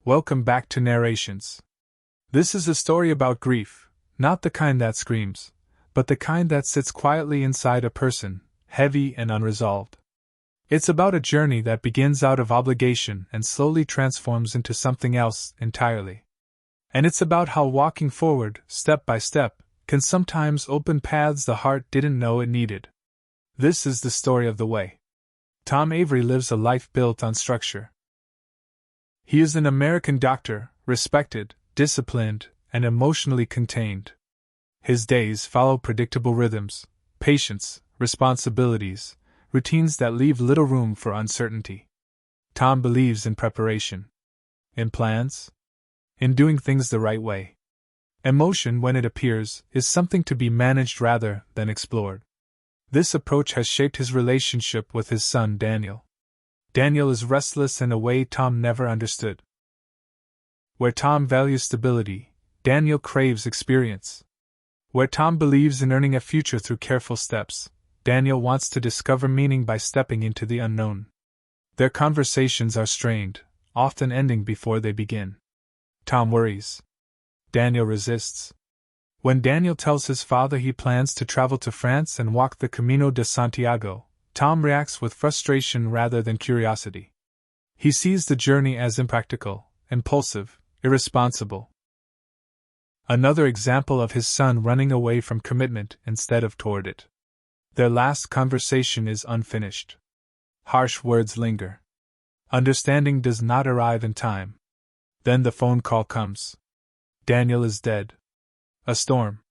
Welcome back to Narrations. This is a story about grief, not the kind that screams, but the kind that sits quietly inside a person, heavy and unresolved. It's about a journey that begins out of obligation and slowly transforms into something else entirely. And it's about how walking forward, step by step, can sometimes open paths the heart didn't know it needed. This is the story of the way. Tom Avery lives a life built on structure. He is an American doctor, respected, disciplined, and emotionally contained. His days follow predictable rhythms, patience, responsibilities, routines that leave little room for uncertainty. Tom believes in preparation. In plans? In doing things the right way. Emotion, when it appears, is something to be managed rather than explored. This approach has shaped his relationship with his son Daniel. Daniel is restless in a way Tom never understood. Where Tom values stability, Daniel craves experience. Where Tom believes in earning a future through careful steps, Daniel wants to discover meaning by stepping into the unknown. Their conversations are strained, often ending before they begin. Tom worries. Daniel resists. When Daniel tells his father he plans to travel to France and walk the Camino de Santiago, Tom reacts with frustration rather than curiosity. He sees the journey as impractical, impulsive, irresponsible. Another example of his son running away from commitment instead of toward it. Their last conversation is unfinished. Harsh words linger. Understanding does not arrive in time. Then the phone call comes. Daniel is dead. A storm.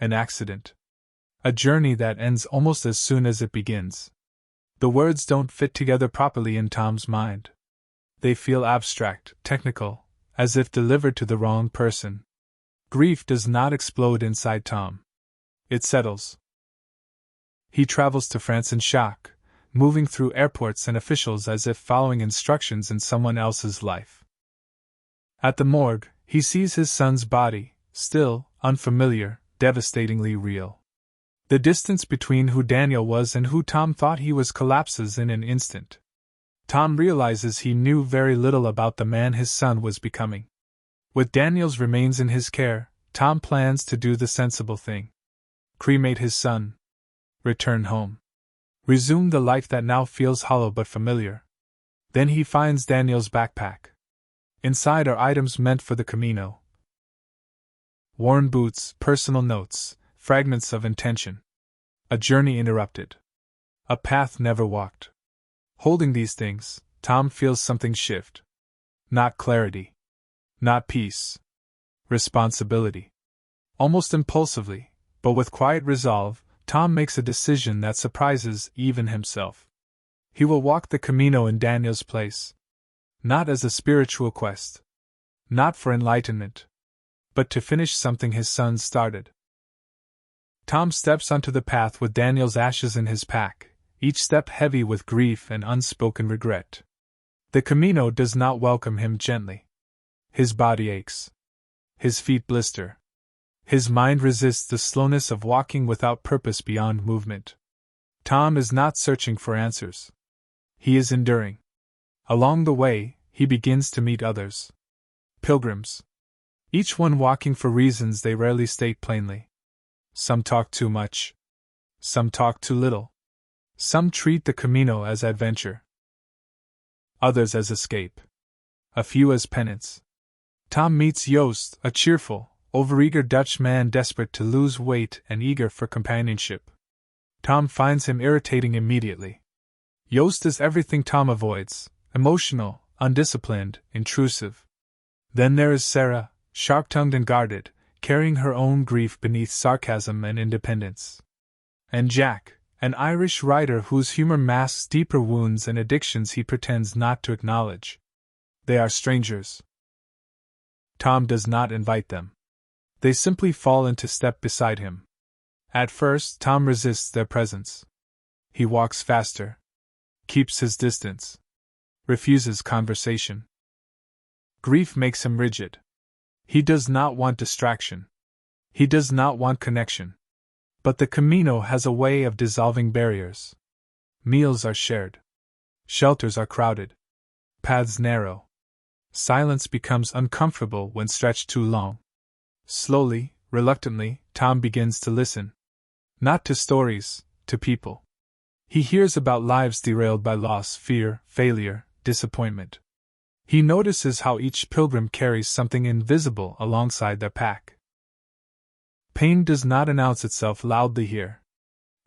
An accident. A journey that ends almost as soon as it begins. The words don't fit together properly in Tom's mind. They feel abstract, technical, as if delivered to the wrong person. Grief does not explode inside Tom. It settles. He travels to France in shock, moving through airports and officials as if following instructions in someone else's life. At the morgue, he sees his son's body, still, unfamiliar, devastatingly real. The distance between who Daniel was and who Tom thought he was collapses in an instant. Tom realizes he knew very little about the man his son was becoming. With Daniel's remains in his care, Tom plans to do the sensible thing. Cremate his son. Return home. Resume the life that now feels hollow but familiar. Then he finds Daniel's backpack. Inside are items meant for the Camino. Worn boots, personal notes, fragments of intention. A journey interrupted. A path never walked. Holding these things, Tom feels something shift. Not clarity. Not peace. Responsibility. Almost impulsively, but with quiet resolve, Tom makes a decision that surprises even himself. He will walk the Camino in Daniel's place. Not as a spiritual quest. Not for enlightenment. But to finish something his son started. Tom steps onto the path with Daniel's ashes in his pack, each step heavy with grief and unspoken regret. The Camino does not welcome him gently. His body aches. His feet blister. His mind resists the slowness of walking without purpose beyond movement. Tom is not searching for answers. He is enduring. Along the way, he begins to meet others. Pilgrims. Each one walking for reasons they rarely state plainly. Some talk too much. Some talk too little. Some treat the Camino as adventure. Others as escape. A few as penance. Tom meets Joost, a cheerful, overeager Dutch man desperate to lose weight and eager for companionship. Tom finds him irritating immediately. Joost is everything Tom avoids: emotional, undisciplined, intrusive. Then there is Sarah, sharp-tongued and guarded, carrying her own grief beneath sarcasm and independence. And Jack, an Irish writer whose humor masks deeper wounds and addictions he pretends not to acknowledge. They are strangers. Tom does not invite them. They simply fall into step beside him. At first, Tom resists their presence. He walks faster. Keeps his distance. Refuses conversation. Grief makes him rigid. He does not want distraction. He does not want connection. But the Camino has a way of dissolving barriers. Meals are shared. Shelters are crowded. Paths narrow. Silence becomes uncomfortable when stretched too long. Slowly, reluctantly, Tom begins to listen. Not to stories, to people. He hears about lives derailed by loss, fear, failure, disappointment. He notices how each pilgrim carries something invisible alongside their pack. Pain does not announce itself loudly here.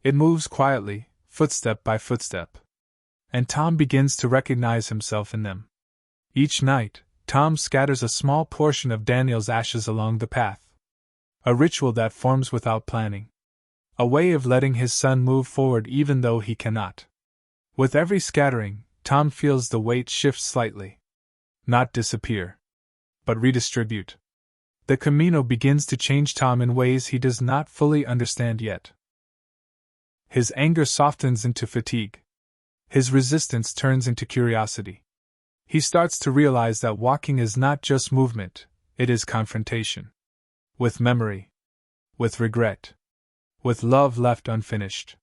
It moves quietly, footstep by footstep. And Tom begins to recognize himself in them. Each night, Tom scatters a small portion of Daniel's ashes along the path. A ritual that forms without planning. A way of letting his son move forward even though he cannot. With every scattering, Tom feels the weight shift slightly. Not disappear, but redistribute. The Camino begins to change Tom in ways he does not fully understand yet. His anger softens into fatigue. His resistance turns into curiosity. He starts to realize that walking is not just movement, it is confrontation. With memory. With regret. With love left unfinished.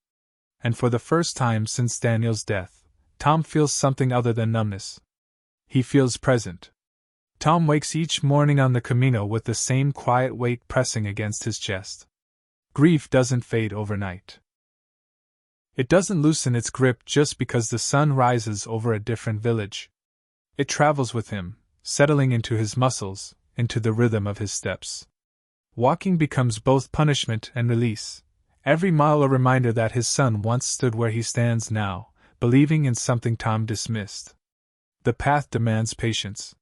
And for the first time since Daniel's death, Tom feels something other than numbness. He feels present. Tom wakes each morning on the Camino with the same quiet weight pressing against his chest. Grief doesn't fade overnight. It doesn't loosen its grip just because the sun rises over a different village. It travels with him, settling into his muscles, into the rhythm of his steps. Walking becomes both punishment and release. Every mile a reminder that his son once stood where he stands now, believing in something Tom dismissed. The path demands patience.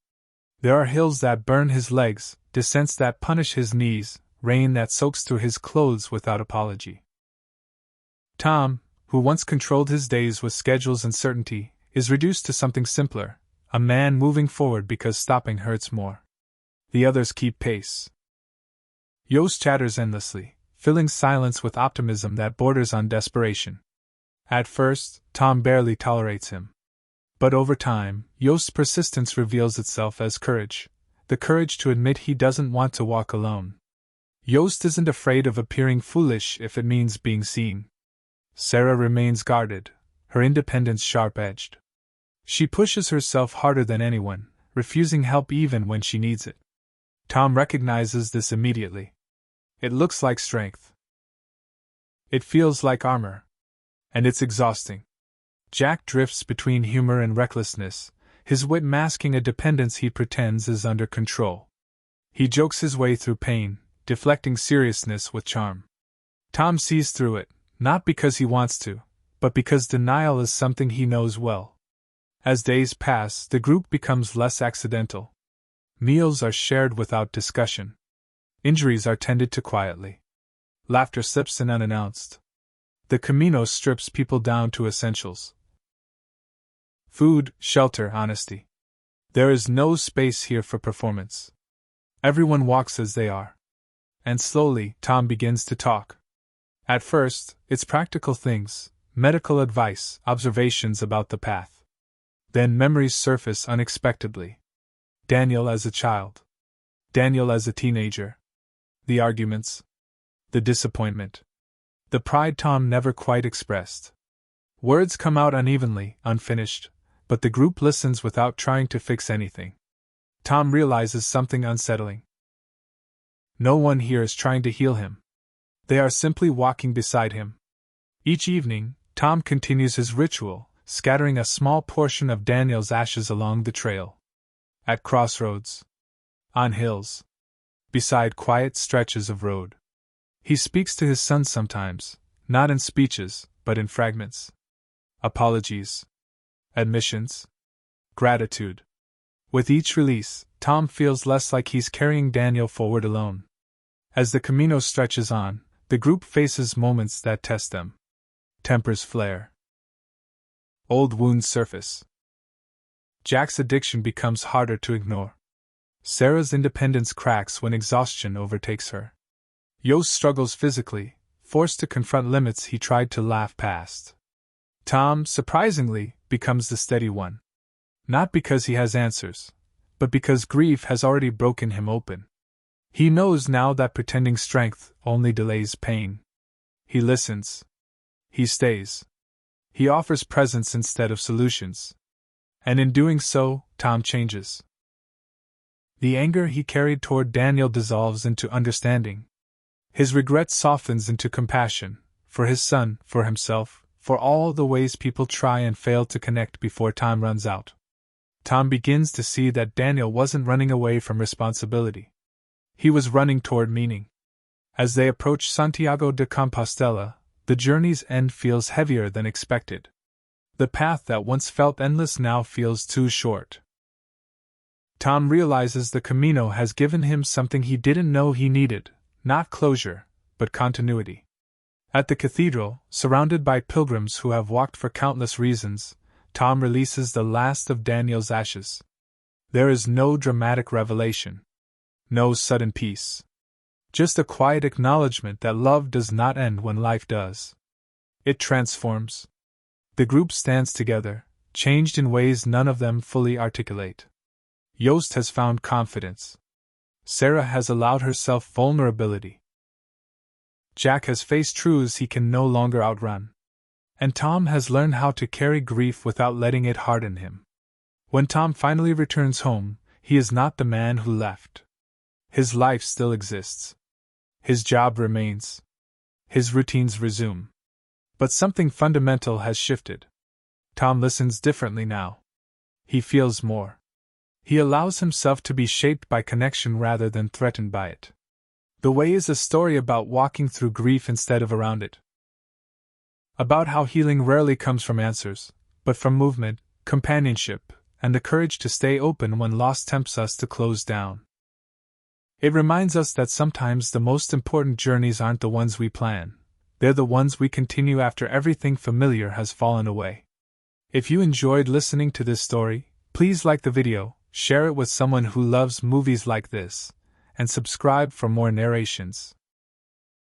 There are hills that burn his legs, descents that punish his knees, rain that soaks through his clothes without apology. Tom, who once controlled his days with schedules and certainty, is reduced to something simpler, a man moving forward because stopping hurts more. The others keep pace. Yost chatters endlessly, filling silence with optimism that borders on desperation. At first, Tom barely tolerates him. But over time, Yost's persistence reveals itself as courage, the courage to admit he doesn't want to walk alone. Yost isn't afraid of appearing foolish if it means being seen. Sarah remains guarded, her independence sharp-edged. She pushes herself harder than anyone, refusing help even when she needs it. Tom recognizes this immediately. It looks like strength. It feels like armor. And it's exhausting. Jack drifts between humor and recklessness, his wit masking a dependence he pretends is under control. He jokes his way through pain, deflecting seriousness with charm. Tom sees through it, not because he wants to, but because denial is something he knows well. As days pass, the group becomes less accidental. Meals are shared without discussion. Injuries are tended to quietly. Laughter slips in unannounced. The Camino strips people down to essentials. Food, shelter, honesty. There is no space here for performance. Everyone walks as they are. And slowly, Tom begins to talk. At first, it's practical things, medical advice, observations about the path. Then memories surface unexpectedly. Daniel as a child. Daniel as a teenager. The arguments. The disappointment. The pride Tom never quite expressed. Words come out unevenly, unfinished, but the group listens without trying to fix anything. Tom realizes something unsettling. No one here is trying to heal him. They are simply walking beside him. Each evening, Tom continues his ritual, scattering a small portion of Daniel's ashes along the trail. At crossroads. On hills. Beside quiet stretches of road. He speaks to his son sometimes, not in speeches, but in fragments. Apologies. Admissions. Gratitude. With each release, Tom feels less like he's carrying Daniel forward alone. As the Camino stretches on, the group faces moments that test them. Tempers flare. Old wounds surface. Jack's addiction becomes harder to ignore. Sarah's independence cracks when exhaustion overtakes her. Yost struggles physically, forced to confront limits he tried to laugh past. Tom, surprisingly, becomes the steady one. Not because he has answers, but because grief has already broken him open. He knows now that pretending strength only delays pain. He listens. He stays. He offers presence instead of solutions. And in doing so, Tom changes. The anger he carried toward Daniel dissolves into understanding. His regret softens into compassion, for his son, for himself, for all the ways people try and fail to connect before time runs out. Tom begins to see that Daniel wasn't running away from responsibility. He was running toward meaning. As they approach Santiago de Compostela, the journey's end feels heavier than expected. The path that once felt endless now feels too short. Tom realizes the Camino has given him something he didn't know he needed, not closure, but continuity. At the cathedral, surrounded by pilgrims who have walked for countless reasons, Tom releases the last of Daniel's ashes. There is no dramatic revelation. No sudden peace. Just a quiet acknowledgement that love does not end when life does. It transforms. The group stands together, changed in ways none of them fully articulate. Yost has found confidence. Sarah has allowed herself vulnerability. Jack has faced truths he can no longer outrun. And Tom has learned how to carry grief without letting it harden him. When Tom finally returns home, he is not the man who left. His life still exists. His job remains. His routines resume. But something fundamental has shifted. Tom listens differently now. He feels more. He allows himself to be shaped by connection rather than threatened by it. The Way is a story about walking through grief instead of around it. About how healing rarely comes from answers, but from movement, companionship, and the courage to stay open when loss tempts us to close down. It reminds us that sometimes the most important journeys aren't the ones we plan, they're the ones we continue after everything familiar has fallen away. If you enjoyed listening to this story, please like the video, share it with someone who loves movies like this, and subscribe for more narrations.